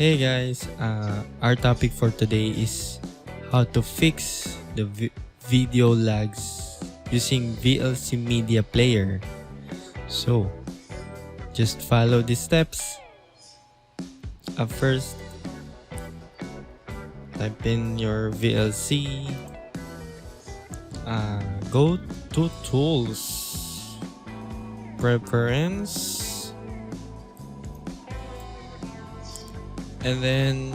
Hey guys, our topic for today is how to fix the video lags using VLC Media Player. So, just follow the steps. First, type in your VLC. Go to Tools, Preference, and then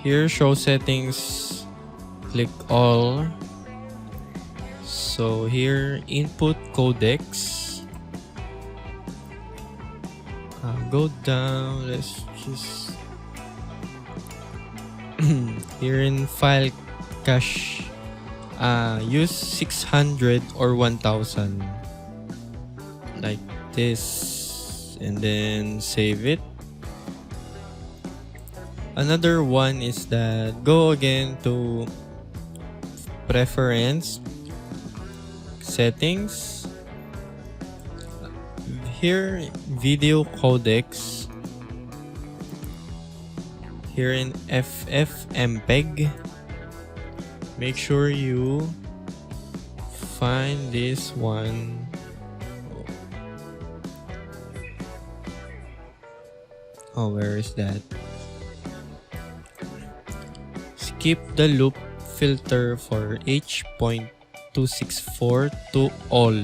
here show settings, click all. So here input codecs, go down, let's just here in file cache, use 600 or 1000 like this, and then save it. Another one is that go again to preference, settings, here video codecs, here in FFmpeg, make sure you find this one. Oh, where is that? Skip the loop filter for H.264 to all.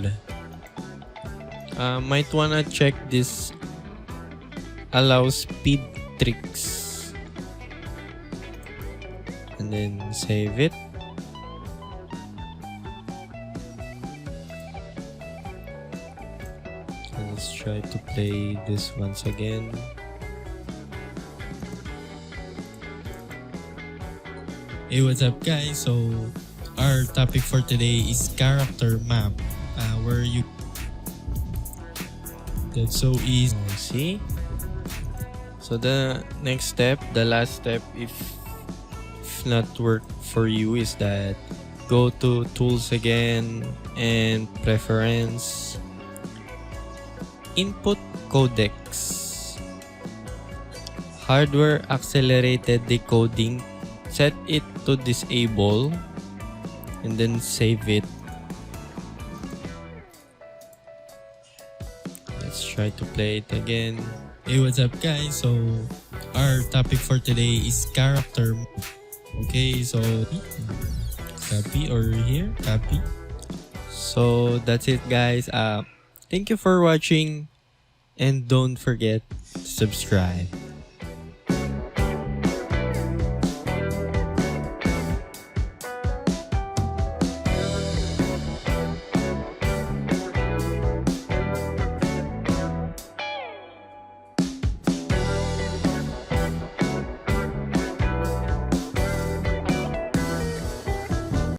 Might wanna check this allow speed tricks, and then save it. Let's try to play this once again. Hey, what's up guys? So our topic for today is character map, where you that's so easy. See? So the next step, the last step, if not work for you, is that go to tools again and preference, input codecs, hardware accelerated decoding, set it to disable, and then save it. Let's try to play it again. Hey, what's up guys? So our topic for today is character. Okay, so copy, or here, copy. So that's it guys. Thank you for watching, and don't forget to subscribe.